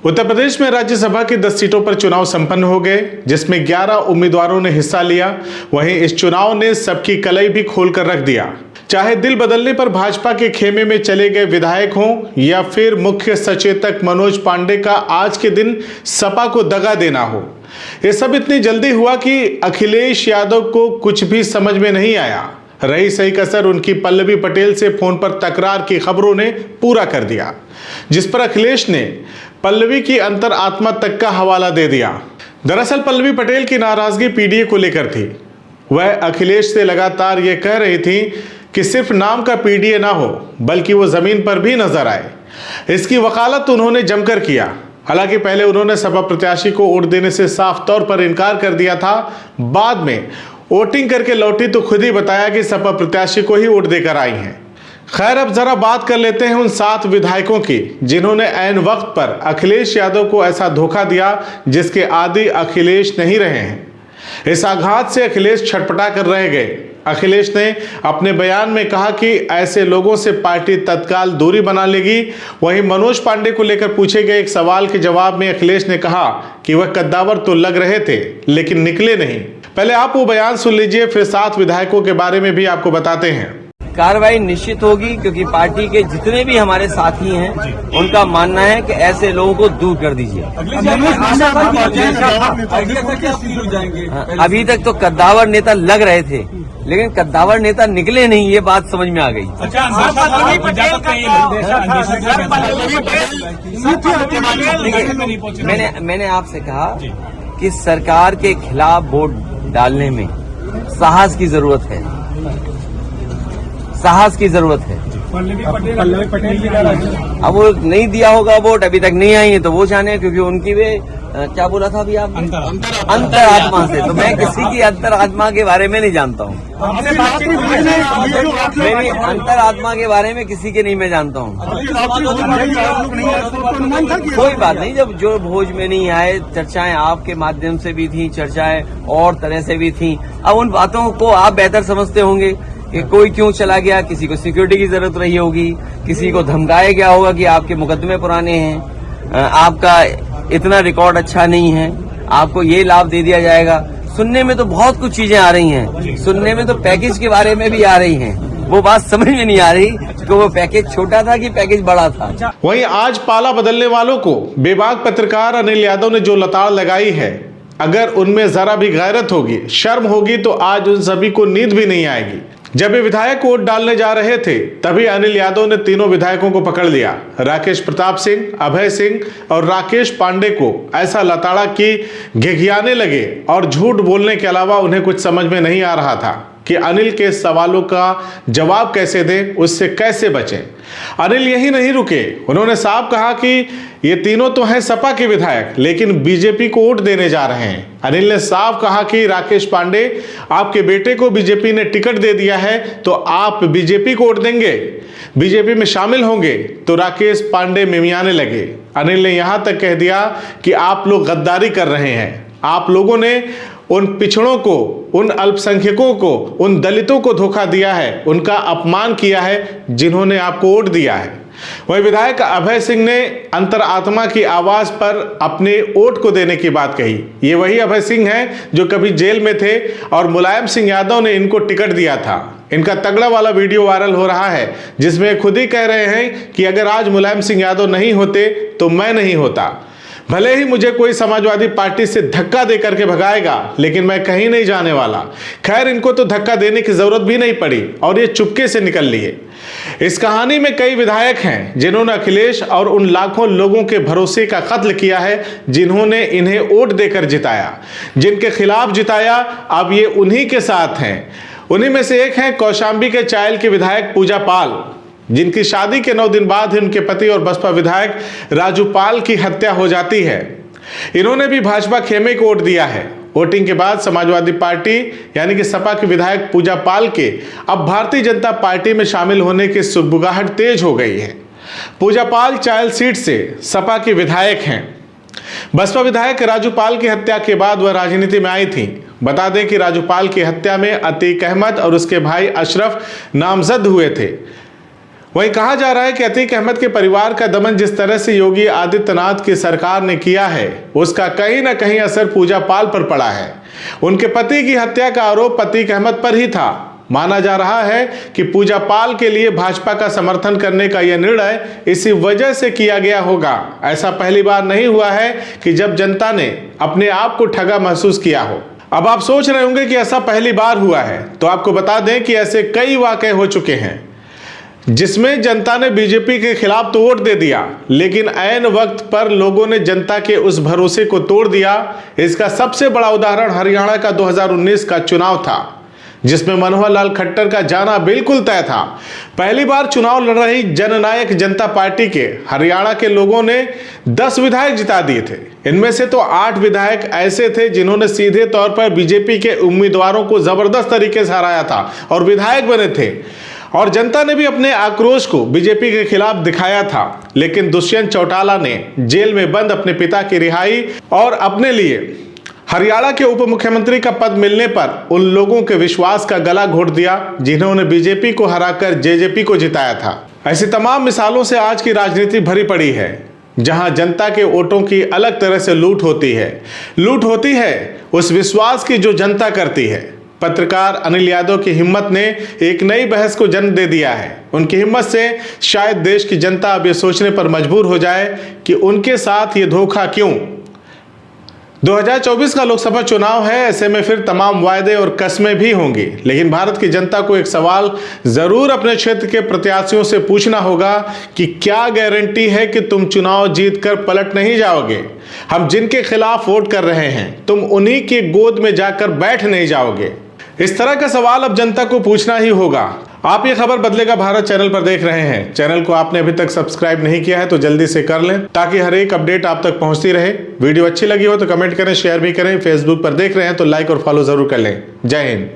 उत्तर प्रदेश में राज्यसभा की 10 सीटों पर चुनाव संपन्न हो गए, जिसमें 11 उम्मीदवारों ने हिस्सा लिया। वहीं इस चुनाव ने सबकी कलई भी खोलकर रख दिया। चाहे दिल बदलने पर भाजपा के खेमे में चले गए विधायक हों या फिर मुख्य सचेतक मनोज पांडे का आज के दिन सपा को दगा देना हो, ये सब इतनी जल्दी हुआ कि अखिलेश यादव को कुछ भी समझ में नहीं आया। रही सही कसर उनकी पल्लवी पटेल से फोन पर तकरार की खबरों ने पूरा कर दिया, जिस पर अखिलेश ने पल्लवी की अंतरात्मा तक का हवाला दे दिया। दरअसल पल्लवी पटेल की नाराजगी पीडीए को लेकर थी। वह अखिलेश से लगातार ये कह रही थी कि सिर्फ नाम का पीडीए ना हो, बल्कि वो जमीन पर भी नजर आए। इसकी वकालत उन्होंने जमकर किया। हालांकि पहले उन्होंने सपा प्रत्याशी को वोट देने से साफ तौर पर इनकार कर दिया था। बाद में वोटिंग करके लौटी तो खुद ही बताया कि सपा प्रत्याशी को ही वोट देकर आई हैं। खैर, अब जरा बात कर लेते हैं उन 7 विधायकों की जिन्होंने ऐन वक्त पर अखिलेश यादव को ऐसा धोखा दिया जिसके आदि अखिलेश नहीं रहे हैं। इस आघात से अखिलेश छटपटा कर रह गए। अखिलेश ने अपने बयान में कहा कि ऐसे लोगों से पार्टी तत्काल दूरी बना लेगी। वहीं मनोज पांडे को लेकर पूछे गए एक सवाल के जवाब में अखिलेश ने कहा कि वह कद्दावर तो लग रहे थे लेकिन निकले नहीं। पहले आप वो बयान सुन लीजिए, फिर 7 विधायकों के बारे में भी आपको बताते हैं। कार्रवाई निश्चित होगी, क्योंकि पार्टी के जितने भी हमारे साथी हैं उनका मानना है कि ऐसे लोगों को दूर कर दीजिए। अभी तक तो कद्दावर नेता लग रहे थे, लेकिन कद्दावर नेता निकले नहीं, ये बात समझ में आ गई। मैंने आपसे कहा कि सरकार के खिलाफ वोट डालने में साहस की जरूरत है, साहस की जरूरत है। पल्लवी पटेल अब वो नहीं दिया होगा वोट, अभी तक नहीं आई है तो वो जाने, क्योंकि उनकी वे क्या बोला था अभी आप, अंतरात्मा से। तो मैं किसी की अंतरात्मा के बारे में नहीं जानता हूँ। मेरी अंतरात्मा के बारे में किसी के नहीं मैं जानता हूँ। कोई बात नहीं, जब जो भोज में नहीं आए, चर्चाएं आपके माध्यम से भी थी, चर्चाएं और तरह से भी थी। अब उन बातों को आप बेहतर समझते होंगे कि कोई क्यों चला गया, किसी को सिक्योरिटी की जरूरत रही होगी, किसी को धमकाया गया होगा कि आपके मुकदमे पुराने हैं, आपका इतना रिकॉर्ड अच्छा नहीं है, आपको ये लाभ दे दिया जाएगा। सुनने में तो बहुत कुछ चीजें आ रही हैं, सुनने में तो पैकेज के बारे में भी आ रही हैं। वो बात समझ में नहीं आ रही कि वो पैकेज छोटा था कि पैकेज बड़ा था। वहीं आज पाला बदलने वालों को बेबाक पत्रकार अनिल यादव ने जो लताड़ लगाई है, अगर उनमें जरा भी गैरत होगी, शर्म होगी, तो आज उन सभी को नींद भी नहीं आएगी। जब ये विधायक वोट डालने जा रहे थे तभी अनिल यादव ने तीनों विधायकों को पकड़ लिया। राकेश प्रताप सिंह, अभय सिंह और राकेश पांडे को ऐसा लताड़ा कि घिघियाने लगे और झूठ बोलने के अलावा उन्हें कुछ समझ में नहीं आ रहा था कि अनिल के सवालों का जवाब कैसे दें, उससे कैसे बचें। अनिल यही नहीं रुके, उन्होंने साफ कहा कि ये तीनों तो हैं सपा के विधायक, लेकिन बीजेपी को वोट देने जा रहे हैं। अनिल ने साफ कहा कि राकेश पांडे, आपके बेटे को बीजेपी ने टिकट दे दिया है तो आप बीजेपी को वोट देंगे, बीजेपी में शामिल होंगे। तो राकेश पांडे मिमियाने लगे। अनिल ने यहां तक कह दिया कि आप लोग गद्दारी कर रहे हैं, आप लोगों ने उन पिछड़ों को, उन अल्पसंख्यकों को, उन दलितों को धोखा दिया है, उनका अपमान किया है जिन्होंने आपको वोट दिया है। वही विधायक अभय सिंह ने अंतरात्मा की आवाज पर अपने वोट को देने की बात कही। ये वही अभय सिंह हैं जो कभी जेल में थे और मुलायम सिंह यादव ने इनको टिकट दिया था। इनका तगड़ा वाला वीडियो वायरल हो रहा है जिसमें खुद ही कह रहे हैं कि अगर आज मुलायम सिंह यादव नहीं होते तो मैं नहीं होता। भले ही मुझे कोई समाजवादी पार्टी से धक्का दे करके भगाएगा, लेकिन मैं कहीं नहीं जाने वाला। खैर, इनको तो धक्का देने की जरूरत भी नहीं पड़ी और ये चुपके से निकल लिए। इस कहानी में कई विधायक हैं जिन्होंने अखिलेश और उन लाखों लोगों के भरोसे का कत्ल किया है, जिन्होंने इन्हें वोट देकर जिताया, जिनके खिलाफ जिताया। अब ये उन्हीं के साथ हैं। उन्हीं में से एक हैं कौशाम्बी के चायल के विधायक पूजा पाल, जिनकी शादी के 9 दिन बाद ही उनके पति और बसपा विधायक राजू पाल की हत्या हो जाती है। इन्होंने भी भाजपा खेमे को वोट दिया है। वोटिंग के बाद समाजवादी पार्टी यानी कि सपा के विधायक पूजा पाल के अब भारतीय जनता पार्टी में शामिल होने की सुगबुगाहट तेज हो गई है। पूजा पाल चायल सीट से सपा के विधायक हैं। बसपा विधायक राजू पाल की हत्या के बाद वह राजनीति में आई थी। बता दें कि राजू पाल की हत्या में अतीक अहमद और उसके भाई अशरफ नामजद हुए थे। वहीं कहा जा रहा है कि अतीक अहमद के परिवार का दमन जिस तरह से योगी आदित्यनाथ की सरकार ने किया है, उसका कहीं ना कहीं असर पूजा पाल पर पड़ा है। उनके पति की हत्या का आरोप अतीक अहमद पर ही था। माना जा रहा है कि पूजा पाल के लिए भाजपा का समर्थन करने का यह निर्णय इसी वजह से किया गया होगा। ऐसा पहली बार नहीं हुआ है कि जब जनता ने अपने आप को ठगा महसूस किया हो। अब आप सोच रहे होंगे कि ऐसा पहली बार हुआ है, तो आपको बता दें कि ऐसे कई वाकये हो चुके हैं जिसमें जनता ने बीजेपी के खिलाफ तो वोट दे दिया, लेकिन ऐन वक्त पर लोगों ने जनता के उस भरोसे को तोड़ दिया। इसका सबसे बड़ा उदाहरण हरियाणा का 2019 का चुनाव था, जिसमें मनोहर लाल खट्टर का जाना बिल्कुल तय था। पहली बार चुनाव लड़ रही जननायक जनता पार्टी के हरियाणा के लोगों ने 10 विधायक जिता दिए थे। इनमें से तो 8 विधायक ऐसे थे जिन्होंने सीधे तौर पर बीजेपी के उम्मीदवारों को जबरदस्त तरीके से हराया था और विधायक बने थे, और जनता ने भी अपने आक्रोश को बीजेपी के खिलाफ दिखाया था। लेकिन दुष्यंत चौटाला ने जेल में बंद अपने पिता की रिहाई और अपने लिए हरियाणा के उप मुख्यमंत्री का पद मिलने पर उन लोगों के विश्वास का गला घोट दिया जिन्होंने बीजेपी को हराकर जेजेपी को जिताया था। ऐसी तमाम मिसालों से आज की राजनीति भरी पड़ी है, जहां जनता के वोटों की अलग तरह से लूट होती है उस विश्वास की जो जनता करती है। पत्रकार अनिल यादव की हिम्मत ने एक नई बहस को जन्म दे दिया है। उनकी हिम्मत से शायद देश की जनता अब ये सोचने पर मजबूर हो जाए कि उनके साथ ये धोखा क्यों। 2024 का लोकसभा चुनाव है, ऐसे में फिर तमाम वायदे और कस्में भी होंगी, लेकिन भारत की जनता को एक सवाल जरूर अपने क्षेत्र के प्रत्याशियों से पूछना होगा कि क्या गारंटी है कि तुम चुनाव जीतकर पलट नहीं जाओगे। हम जिनके खिलाफ वोट कर रहे हैं, तुम उन्हीं की गोद में जाकर बैठ नहीं जाओगे। इस तरह का सवाल अब जनता को पूछना ही होगा। आप ये खबर बदलेगा भारत चैनल पर देख रहे हैं। चैनल को आपने अभी तक सब्सक्राइब नहीं किया है तो जल्दी से कर लें, ताकि हर एक अपडेट आप तक पहुंचती रहे। वीडियो अच्छी लगी हो तो कमेंट करें, शेयर भी करें। फेसबुक पर देख रहे हैं तो लाइक और फॉलो जरूर कर लें। जय हिंद।